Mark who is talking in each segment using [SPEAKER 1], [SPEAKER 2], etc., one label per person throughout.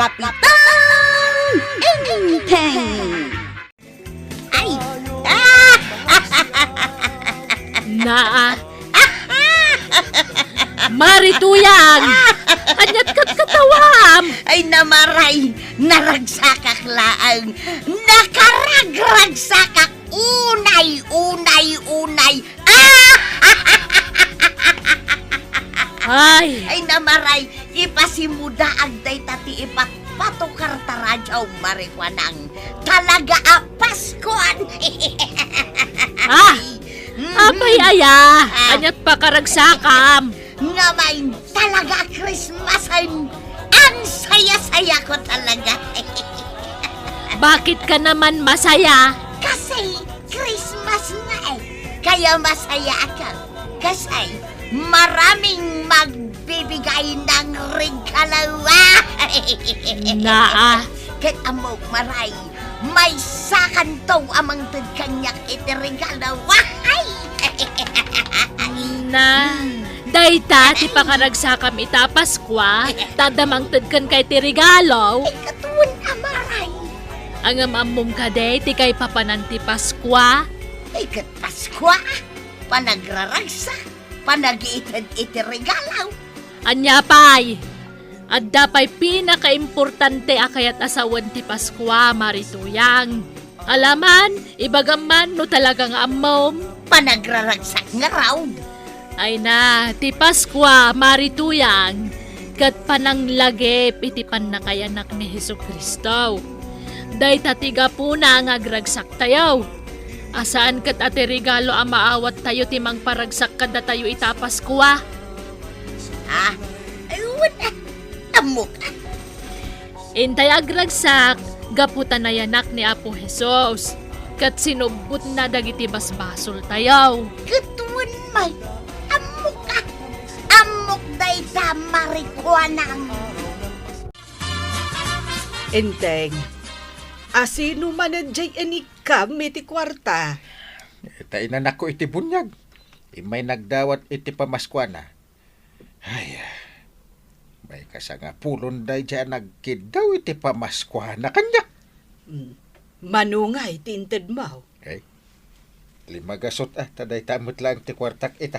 [SPEAKER 1] Kapitan Enteng! Ay!
[SPEAKER 2] Na Marituyang! Anyat kat katawam!
[SPEAKER 1] Ay namaray! Naragsakak laang! Nakaragragsakak! Unay!
[SPEAKER 2] Ay!
[SPEAKER 1] Ay namaray! Ipasimuda agday tati ipatpatukar taradyaw marikwanang talaga apaskon!
[SPEAKER 2] Ah! Apay aya! Anyat pa karagsakam!
[SPEAKER 1] Ngamain talaga Christmasan! Ang saya-saya ko talaga!
[SPEAKER 2] Bakit ka naman masaya?
[SPEAKER 1] Kasi Christmas na eh! Kaya masaya ako! Kasi maraming magbibigay ng regalo!
[SPEAKER 2] Na
[SPEAKER 1] Ket amok maray, may sakantaw amang tagkanyak iti regalo! Wahay!
[SPEAKER 2] na dayta ti pakaragsakam ita Paskwa tadamang tedken kay ti regalo
[SPEAKER 1] Katuon amaray!
[SPEAKER 2] ang amamong kaday ti kay papanan ti Paskwa
[SPEAKER 1] Ay kat Paskwa! Panagraragsa! Panagiitad iti regalo!
[SPEAKER 2] anya pay adda pay pinakaimportante akayat asawan ti Paskwa Marituyang alaman ibagaman no talagang amom
[SPEAKER 1] Panagraragsak nga raw!
[SPEAKER 2] ay na ti Paskwa Marituyang kat pananglagip iti panakayanak ni Hesukristo day tatiga po na nga agragsak tayo asaan kat ati regalo ang maawat tayo timang paragsak kada tayo ita Paskwa
[SPEAKER 1] Ah, ayun na! Amok!
[SPEAKER 2] intay agragsak gaputan na yanak ni Apo Jesus kat sinubot na dagiti basbasol tayo
[SPEAKER 1] Katuon may! Amok ka! Amok day ta marikwanang!
[SPEAKER 3] Enteng, asino manadjay anikam iti kwarta?
[SPEAKER 4] Tainan ako iti bunyag. May nagdawat iti pamaskwana. Ay, may kasanga pulon day dyan nagkidaw iti pamaskwana kanya.
[SPEAKER 3] Manungay tinted mo.
[SPEAKER 4] Ay, limagasot taday tamot lang ti kwartak ita.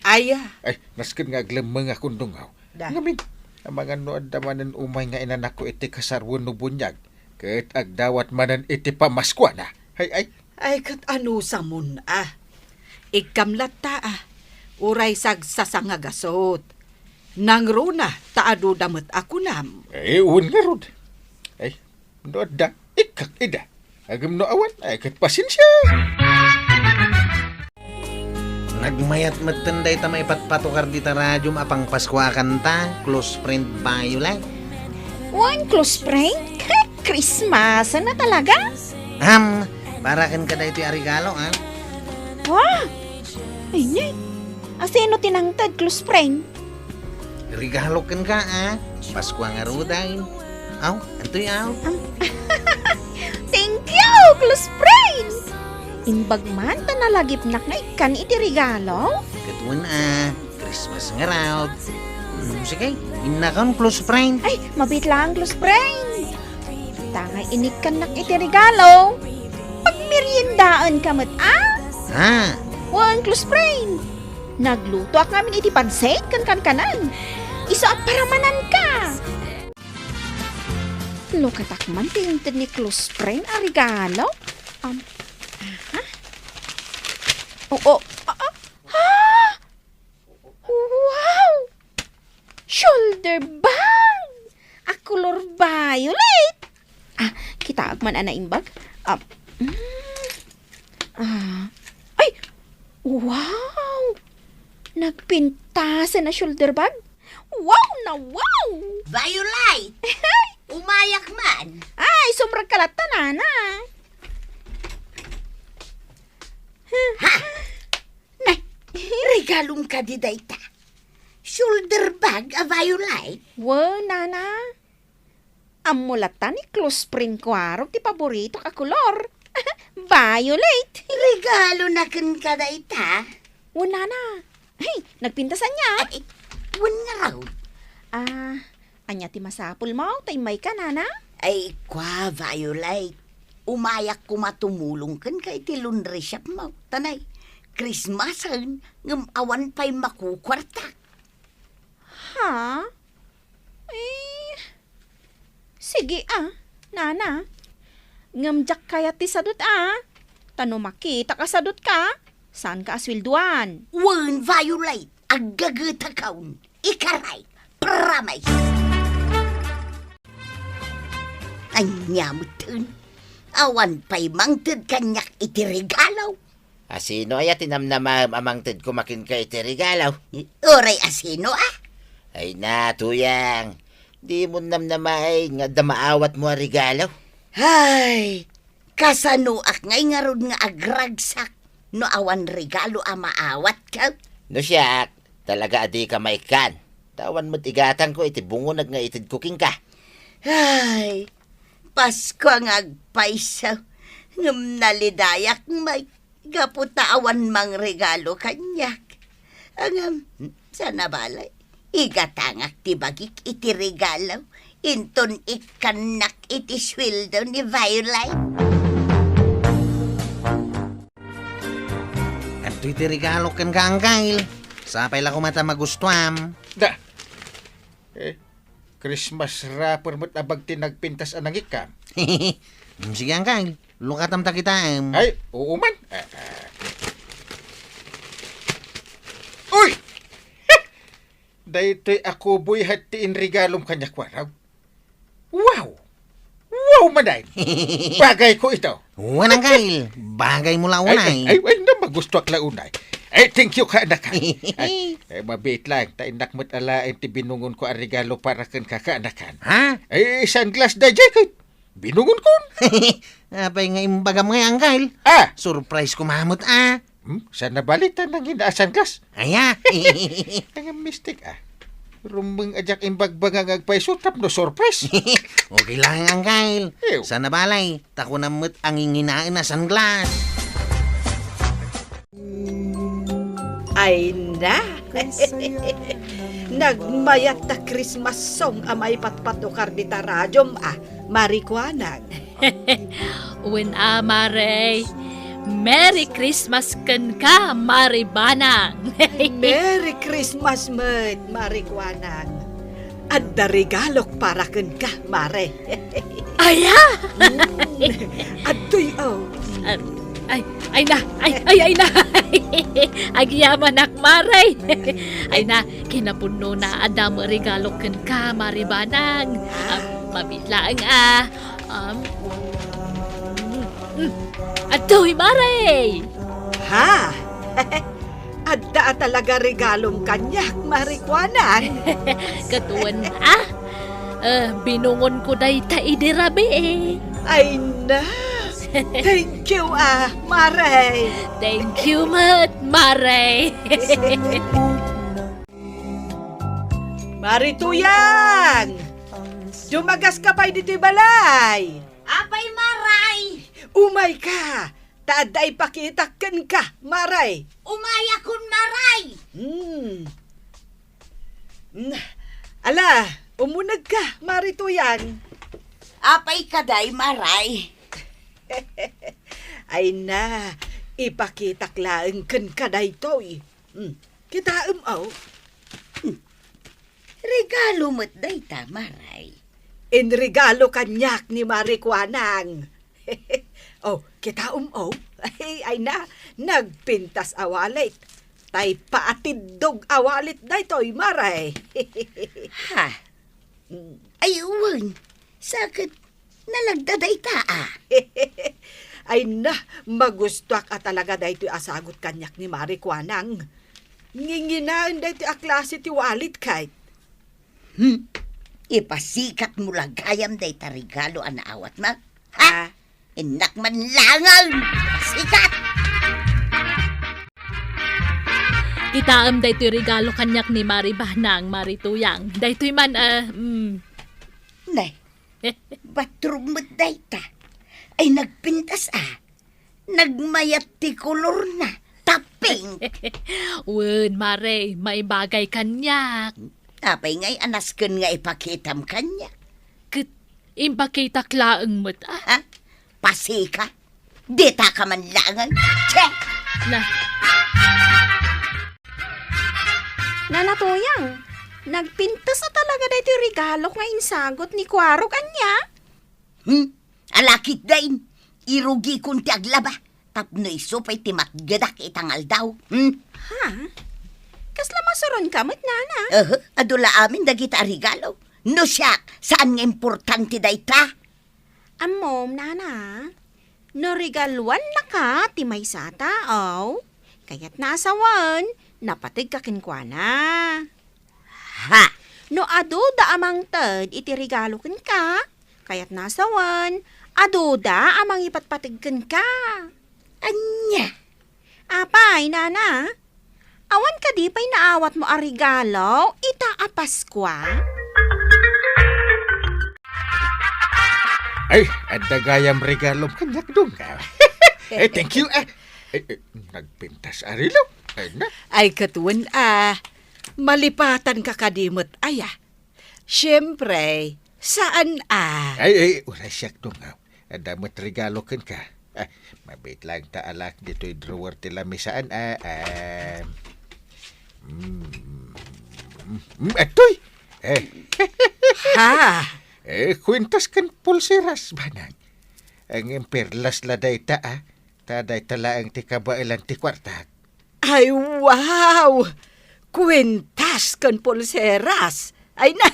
[SPEAKER 3] Aya,
[SPEAKER 4] Ay, naskin nga aglamang akong dungaw.
[SPEAKER 3] Da.
[SPEAKER 4] Ngamin, ang mga nood damanan umay nga inanak ko iti kasarwan no bunyag. Kahit agdawat manan iti pamaskwana. Ay,
[SPEAKER 3] ay kat ano sa mun Ikamlat ta uray sagsasangagassot. Nang runa taado damat ako nam.
[SPEAKER 4] un nga rod. Ay, nood da, ikak ida. Agam no awan, ay kat pasensya.
[SPEAKER 5] Nagmayat magtanday ta may patpatukar di ta radyom apang Paskwa kanta, close friend Violet.
[SPEAKER 6] One close friend? Christmas na talaga?
[SPEAKER 5] Para ken kada iti regalo,
[SPEAKER 6] Wow! Ay, nay. Asino tinangtad close friend?
[SPEAKER 5] Regalo ken ka, Paskwa nga ruday. Aw, antoy aw.
[SPEAKER 6] Thank you, close friend! Imbag man ta nalagip nak nga ikan iti regalo?
[SPEAKER 5] Katuan Christmas nga raw. Sige, inakon close friend.
[SPEAKER 6] Ay, mabit lang close friend! Tangay inikan nak iti regalo. Pagmeriendaan ka mat, One close friend! Nagluto ak namin iti pansit kan-kanan. Iso at paramanan ka! Lukatak man tinted ni close friend a regalo. Wow! Shoulder bag! A color violet! Kita agman ana imbag. Ay! Wow! Nagpintasan na shoulder bag? Wow na wow!
[SPEAKER 1] Violet! Umayak man!
[SPEAKER 6] Ay, sobrang kalata na.
[SPEAKER 1] Regalong ka di dayta. Shoulder bag a Violet?
[SPEAKER 6] Wow, nana. Amulatan ni close friend ko arog ti paborito ka kolor. Violet.
[SPEAKER 1] Regalo na ken ka dayta.
[SPEAKER 6] Wow, nana. Hey, nagpintasan niya.
[SPEAKER 1] Ay, wan nga raw.
[SPEAKER 6] Anya ti masapul mo, tay may ka nana?
[SPEAKER 1] Ay, kwa, Violet. Umayak ko matumulong kan kay ti laundry shop mo. Tanay, Christmasan, ngam awan pa'y makukwarta.
[SPEAKER 6] Ha? Sige nana. Ngamjak kaya ti sadot Tano makita ka sadot ka? Saan ka aswilduan?
[SPEAKER 1] Wan, Violet, agagata kaun. Ikaray, promise. Ay, nyamutun. Awan pa'y mangtid kanyak iti regalaw.
[SPEAKER 7] Asino ay tinamnama amangtid ko makin ka iti regalaw?
[SPEAKER 1] Oray asino
[SPEAKER 7] Ay na, tuyang. Di mo namnamay nga damaawat mo a regalaw.
[SPEAKER 1] Ay, kasanuak ngay nga rod nga agragsak. No awan regalo maawat ka.
[SPEAKER 7] No siya, talaga adi ka maikan. Tawan mo't igatan ko iti bungonag nga itid cooking ka.
[SPEAKER 1] Ay, Pasko ang agpaisaw. Ngam nalidayak may gaputaawan mang regalo kanyak. Ang sana balay. Igatangak ti bagik iti regalo. Inton ikanak iti sweldo ni Violet.
[SPEAKER 5] At iti regalo kan ka, Uncle. Sapay lang kumata magustuam.
[SPEAKER 4] Da. Christmas wrapper mo't abag tinagpintas anang ikam.
[SPEAKER 5] Sige, Uncle. Lukatam ta kita.
[SPEAKER 4] Ay, oo man. Uy! Daytoy ako boy hatiin regalom kanya kwaraw. Wow! Wow, maday! Bagay ko ito.
[SPEAKER 5] Uwan, Uncle. Bagay mo lang unay.
[SPEAKER 4] Ay, na magusto ak launay. Ay, thank you ka, anak. Ay, mabait lang. Tainak mo't alain ti binungon ko ang regalo para kan kakaanakan.
[SPEAKER 5] Ha?
[SPEAKER 4] Ay, sunglass da jacket. Binungon ko.
[SPEAKER 5] Apay nga imbagam nga, Uncle. Surprise ko mamut
[SPEAKER 4] Sana balitan ng inaasan gas.
[SPEAKER 5] Aya.
[SPEAKER 4] Ang mystic Rumeng ajak imbag-bag ang agpaisutap no surprise.
[SPEAKER 5] Okay lang, Uncle.
[SPEAKER 4] Ew.
[SPEAKER 5] Sana balay. Tako namut ang inginain na sunglass.
[SPEAKER 3] Ay na! Nagmayat ta Christmas song amay patpatukar di taradyom marikwanag.
[SPEAKER 2] When Mare, Merry Christmas kan ka, Maribanang.
[SPEAKER 3] Merry Christmas, Mat, marikwanag. At da regalok para ken ka, Mare.
[SPEAKER 2] Aya!
[SPEAKER 3] At tuy
[SPEAKER 2] Ay na! Agyaman ak Maray! Ay na, kinapuno na adam regalo kan ka, Maribanang. Mabitlaang Atoy, Maray!
[SPEAKER 3] Ha? Adda talaga regalong kanyak, marikwanag.
[SPEAKER 2] Katuan binungon ko day ta idirabi
[SPEAKER 3] Ay na! Thank you, Mare.
[SPEAKER 2] Thank you, Maray.
[SPEAKER 3] Marituyang! Dumagas ka pa'y dito'y balay.
[SPEAKER 1] Apay maray!
[SPEAKER 3] Umay ka! Taaday pakitakan ka, Maray.
[SPEAKER 1] Umayakon maray!
[SPEAKER 3] Ala, umunag ka, Marituyang.
[SPEAKER 1] Apay kaday maray!
[SPEAKER 3] Ay na, ipakitaklaan kan kaday to'y. Kita
[SPEAKER 1] Regalo mo't day ta maray.
[SPEAKER 3] In regalo kanyak ni Marikwanang. Kita ay na, nagpintas awalit. Tay paatidog awalit daytoy, Maray.
[SPEAKER 1] Ha? Ay, uwan. Sakit nalagdaday ta
[SPEAKER 3] Ay na, magustuak talaga daytoy asagot kanyak ni Marikwanang. Nginginaan daytoy aklase ti walit kahit.
[SPEAKER 1] Ipasikat mo lang gayam day ta regalo anaawat ma. Ha? Inak man langal! Sikat!
[SPEAKER 2] Itaam daytoy regalo kanyak ni Maribanang, Marituyang. Daytoy man,
[SPEAKER 1] Nay, batrong mo't day ta. Ay nagpintas Nagmayat ti kolor na. Taping!
[SPEAKER 2] Wen, Mare, may bagay kanyak.
[SPEAKER 1] Tapay ngay anasken nga ipakitam kanya.
[SPEAKER 2] Kat impakita klaang mo't
[SPEAKER 1] Ha? Pasika? Dita ka man langan? Che!
[SPEAKER 2] na.
[SPEAKER 6] Nanatuyang, nagpintas na talaga dahito yung regalo nga insagot ni Kwarog anya.
[SPEAKER 1] Alakit dain. Irugi kun ti aglaba. Tapno isupay ti matgadak itangal daw.
[SPEAKER 6] Ha? Kasla masuron ka, mat nana.
[SPEAKER 1] Adula amin dagita regalo. No siya, saan nga importante dayta?
[SPEAKER 6] Amom, nana. No regaluan na ka, ti may sa tao. Kaya't nasawan, napatig ka kinkwana.
[SPEAKER 1] Ha?
[SPEAKER 6] No aduda amang tad, iti regalo kin ka. Kaya't nasawan, aduda amang ipatpatigkan ka.
[SPEAKER 1] Anya?
[SPEAKER 6] Apay, nana. Awan ka di pa'y naawat mo a regalo, ita a Paskwa.
[SPEAKER 4] Ay, ada gayam regalo kanyak dong ka. Thank you. Nagpintas arilo. Ay na.
[SPEAKER 3] Ay katuan malipatan ka kadimot aya. Siyempre, saan
[SPEAKER 4] Ay, uray siyak dong ka. Ada mo't regalo kan ka. Mabait lang taalak dito'y drawer tila misaan. Atoy.
[SPEAKER 3] Ha?
[SPEAKER 4] Kwintas kan pulseras banang. Ang perlas la dayta taday tala ang tikabailan ti kwarta.
[SPEAKER 3] Ay, wow! Kwintas kan pulseras. Ay na,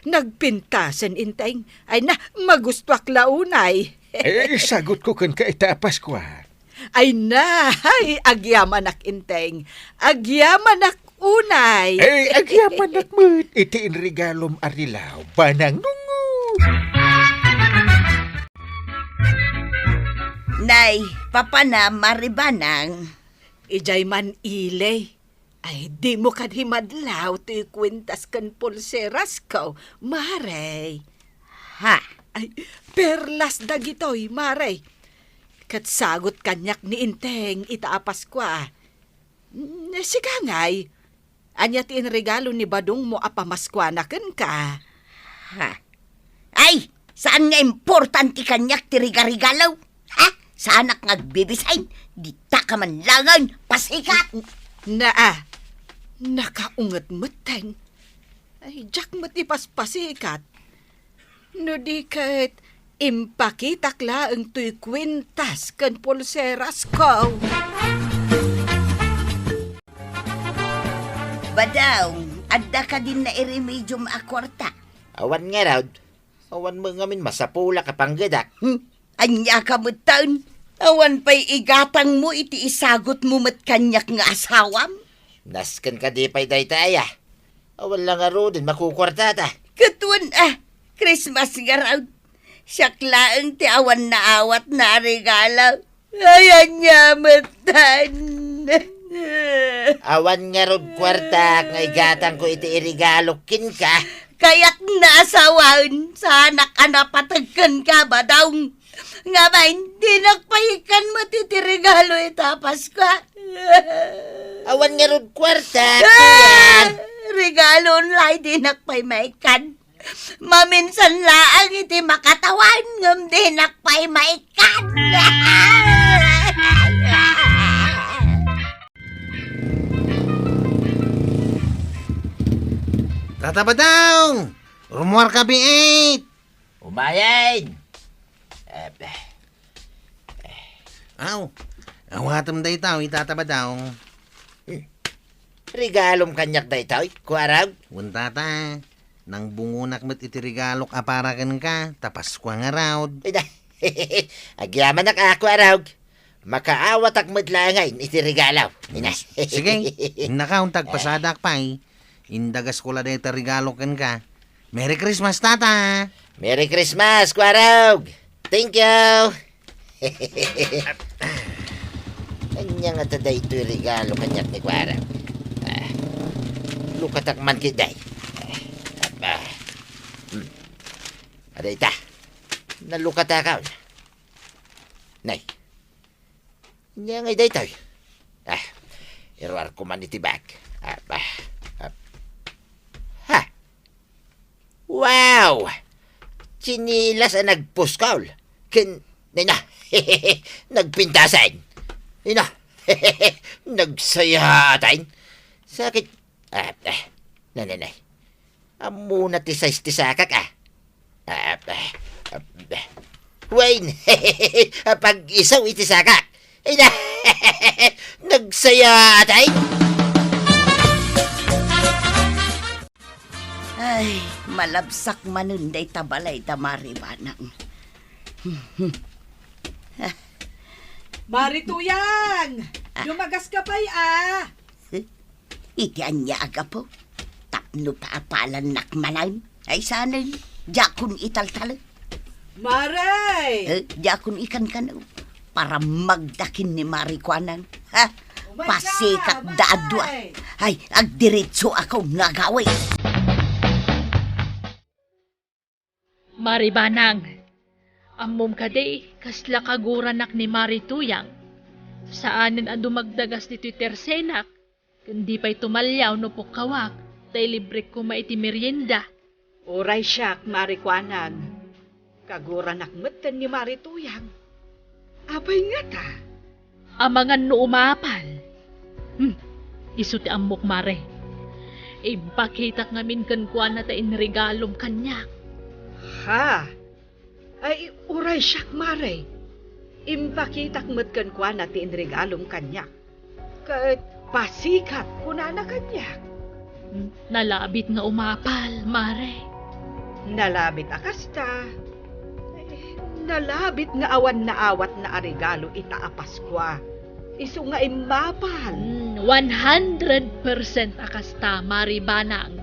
[SPEAKER 3] nagpintasan inteng. Ay na, magustuak launay.
[SPEAKER 4] Sagot ko kan kaitapas ko
[SPEAKER 3] Ay na, agyaman ak inteng. Agyaman ak unay.
[SPEAKER 4] Agyaman ak mo't itiin regalom arilaw banang nungo.
[SPEAKER 1] Nay, papana maribanang.
[SPEAKER 3] Ijay man ilay. Ay, di mo kadhimadlaw ti kwintas kan pulseras ko, Maray.
[SPEAKER 1] Ha?
[SPEAKER 3] Ay, perlas dagitoy, Maray. Kat sagot kanyak ni Inteng itaapas kwa. Siga ngay. Anya ti regalo ni Badong mo apamaskwanaken ka.
[SPEAKER 1] Ha? Ay, saan nga importante kanyak ti regalo? Ha? Saan ak ngagbibisain? Dita ka man langan, pasikat!
[SPEAKER 3] Nakaungat mateng. Ay, jak mat ipaspasikat. No di kat impakitak laang tuy kwintas kan pulseras ko.
[SPEAKER 1] Badaw, adda ka din na iremedium akwarta.
[SPEAKER 7] Awan nga raw. Awan mo ngamin masapula ka panggadak.
[SPEAKER 1] Anya ka mo taon. Awan pa'y igatang mo iti isagot mo mat kanyak nga asawam.
[SPEAKER 7] Naskan ka di pa'y daytaya. Awan lang nga ro din makukwartata.
[SPEAKER 1] Katuan Christmas nga raw. Siyaklaang ti awan na awat na regalo. Ayan niya matan.
[SPEAKER 7] Awan nga ro kwarta nga igatang ko iti irigalo kin ka.
[SPEAKER 1] Kaya't nasawan sa anak anapatagkan ka ba daw? Nga ba, hindi nagpahikan mo titi regalo itapas ka.
[SPEAKER 7] Awan nga ro kwarta. Kuyan.
[SPEAKER 1] Regalo nlay di nagpahikan. Maminsan laang iti makatawan ngam di nagpahikan.
[SPEAKER 5] Tatabadaw! Rumuar ka B8!
[SPEAKER 7] Umayan.
[SPEAKER 5] Aw, awatam day tao, itatabadaw.
[SPEAKER 7] Regalom kanyak daytoy, kuaraw.
[SPEAKER 5] Wuntata, nang bungunak mat iti regalok aparakan ka, tapas kwa nga raw.
[SPEAKER 7] Agyaman ak ako araw. Makaawat ak madlangay iti regalaw.
[SPEAKER 5] Sige, nakaun tagpasadak pa Indagas ko la dito regalo kan ka. Merry Christmas, tata!
[SPEAKER 7] Merry Christmas, kuaraw. Thank you. Kanya nga taday ito regalo kanyak ni kuaraw. Lukatak man kiday. Aday ta. Nalukata ka. Nay. Kanya nga iday tayo. Iruar ko man iti bag. Aw! Sinilas ang nagpuskaw. Na, nagpintasan. Ina, nagsayatan. Sakit. Nanay. Amo na tisakak Wayne, pag isaw itisakak. Ina, nagsayatan.
[SPEAKER 1] Ay, malabsak manunday tabalay tamaribanang.
[SPEAKER 3] Marituyang! Lumagas ka pa'y
[SPEAKER 1] Itian niya aga po. Tapno pa apalan nakmanan. Ay sanay, jakun italtal.
[SPEAKER 3] Maray!
[SPEAKER 1] Jakun ikan kanaw. Para magdakin ni Marikwanan. Ha? Pasikat daadwa. Ay, agdiretso ako nagaway.
[SPEAKER 2] Maribanang, amom kade, kasla kaguranak ni Marituyang. Saanin ang dumagdagas ni Tersenak, kundi pa'y tumalyaw no pukawak, tay libre ko maiti merienda.
[SPEAKER 3] Oray siyak, Marikwanan. Kaguranak matan ni Marituyang. Abay nga ta.
[SPEAKER 2] Amangan no umapal. Isu ti amok mare. Impakitak ngamin kan kuan na ta inregalom kanyak.
[SPEAKER 3] Ha? Ay, oray siyak, Maray. Impakitak matkan kwa na ti inregalom kanyak. Kat pasikat kuna na kanyak.
[SPEAKER 2] Nalabit nga umapal, mare.
[SPEAKER 3] Nalabit akasta. Nalabit nga awan na awat na arigalo itaapas kwa. Isu nga imapal.
[SPEAKER 2] 100% akasta, Maribanang.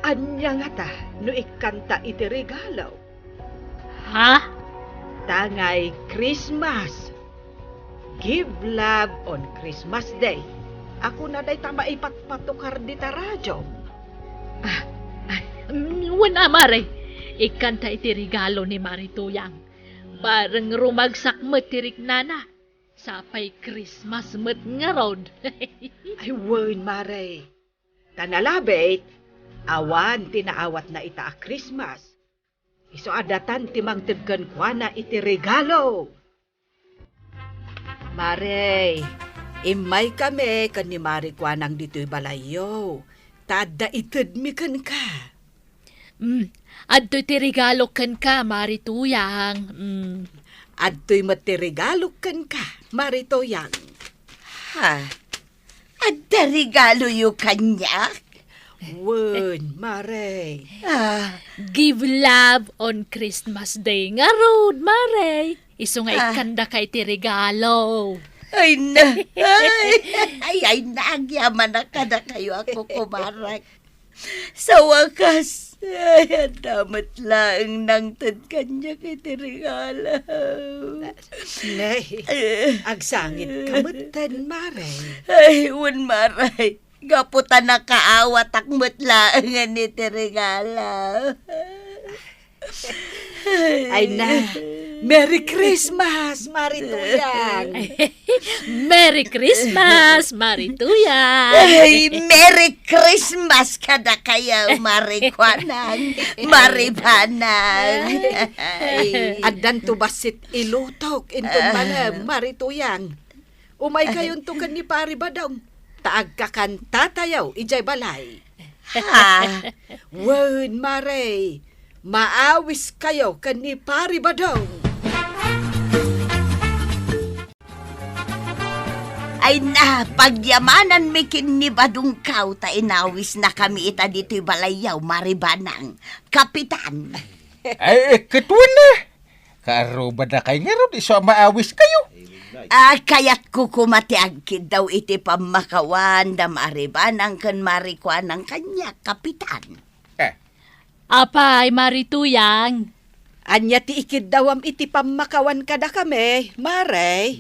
[SPEAKER 3] Anya nga ta, no ikanta iti regalo.
[SPEAKER 2] Ha?
[SPEAKER 3] Tangay Christmas. Give love on Christmas Day. Ako na day tama ipatpatukar di ta radyo.
[SPEAKER 2] Wala, mare. Ikanta iti regalo ni Marituyang. Parang rumagsak matirik nana. Sapay Christmas met nga rod.
[SPEAKER 3] Ay, wen, Maray. Tanalabit, awan tinaawat na ita a Christmas. Iso adatan timang tibkan kwa na iti regalo. Maray, imay kami kan ni Mari kwa nang dito'y balayo. Tada itid mi kan ka.
[SPEAKER 2] Adto iti regalo kan ka, Marituyang.
[SPEAKER 3] Adto'y matiregalo kan ka, Marituyang.
[SPEAKER 1] Ha? Adda regalo yu kanyak?
[SPEAKER 3] Wen, Maray.
[SPEAKER 2] Give love on Christmas Day nga rod, mare. Isu nga ikanda ka iti regalo.
[SPEAKER 1] Ay na, ay nagyaman na kada kayo ako kumarak. Sa wakas, ay damat lang nang tadkanya kiti regalo.
[SPEAKER 3] Nay, agsangit kamutan, Maray.
[SPEAKER 1] Ay, un maray. Gaputan na kaawat akmut lang niti regalo.
[SPEAKER 3] Ay na, Merry Christmas, Marituyang.
[SPEAKER 2] Merry Christmas, Marituyang.
[SPEAKER 1] Ay, Merry Christmas kada kayo, Marikwanan, Maribanang.
[SPEAKER 3] Adan to basit ilutok inton manam, Marituyang. Umay kayon to kan ni Pari Badong. Taag kakan tatayaw, ijay balay.
[SPEAKER 1] Ha?
[SPEAKER 3] Wen, Maray, maawis kayo kan ni Pari Badong.
[SPEAKER 1] Ay na, pagyamanan mi kinibadong kaw, ta inawis na kami ita dito'y balayaw, Maribanang. Kapitan.
[SPEAKER 4] Ay, katwan na. Karuba na kayo nga ron, iso maawis kayo.
[SPEAKER 1] Kaya't kukumatiagkid daw iti pamakawan da Maribanang kan Marikwan ng kanya, Kapitan.
[SPEAKER 2] Apay, Marituyang.
[SPEAKER 3] Anya ti ikid dawam iti pamakawan kada kami, Maray.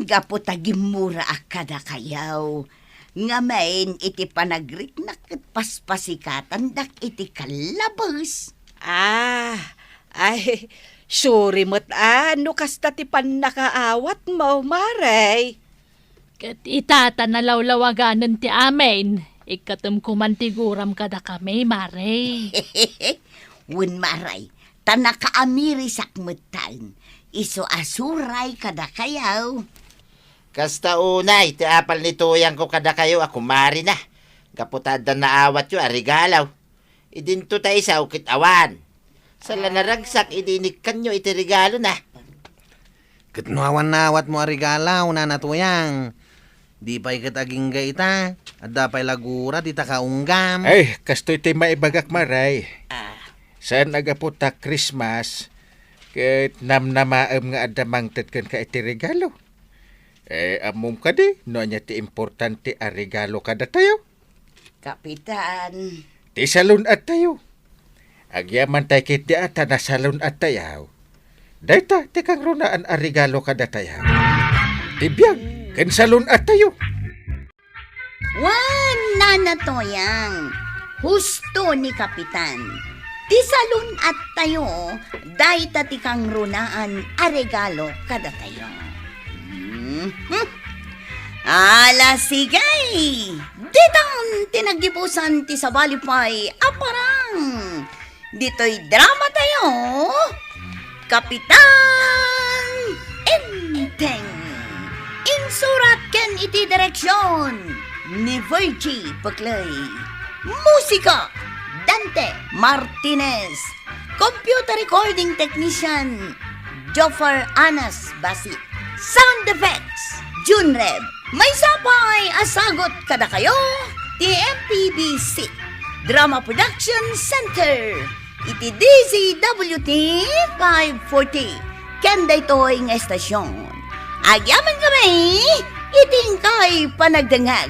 [SPEAKER 1] Gapo tagimura akada kayaw. Nga main iti panagrik ket paspasikatan dak iti kalabos.
[SPEAKER 3] Ay, suri mo't ano kasta ti panakaawat mo, Maray.
[SPEAKER 2] Kat itata na lawlawaganan ti amen. Ikatum kumantiguram kada kami, mare.
[SPEAKER 1] Wen maray, tanakaamiri sakmetan. Iso asuray kada kayaw.
[SPEAKER 7] Kasta unay, ti apal ni tuyang ko kada kayo ako mari na. Kaputada na awat yu arigalaw. Idinto ta isa ukit awan. Sa lanaragsak, idinikan nyo iti regalo na.
[SPEAKER 5] Katnuawan nawat mo arigalaw na natuyang. Di pa ikat aging gaita. At dapay lagura di ta kaunggam.
[SPEAKER 4] Ay, kasto iti maibagak maray. Saan agaputa Christmas, ket namnamaem nga adamang tetken ka iti regalo. Amom ka di, no anya ti importante a regalo kada tayo.
[SPEAKER 1] Kapitan,
[SPEAKER 4] Ti salon at tayo. Agyaman tayo kit di ata na salon at tayo. Dayta, ti kang runaan a regalo kada tayo. Tibiyag, ken salon at tayo.
[SPEAKER 1] wan nanatoyang. Husto ni Kapitan. Ti salun at tayo, day tati kang runaan a regalo kada tayo. Ala sigay! Ditang tinagipusan ti sabalipay aparang. Dito'y drama tayo. Kapitan Enteng. Insurat ken iti direksyon ni Virgie Paclay. Musika Dante Martinez. Computer recording technician Joffer Anas Basit. Sound effects Junreb. May sapay asagot kada kayo ti MPBC Drama Production Center. Iti DZWT 540 ken daytoy nga estasyon. Agyaman kami iting kay panagdangag.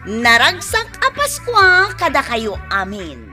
[SPEAKER 1] Naragsak a Paskwa kada kayo amin.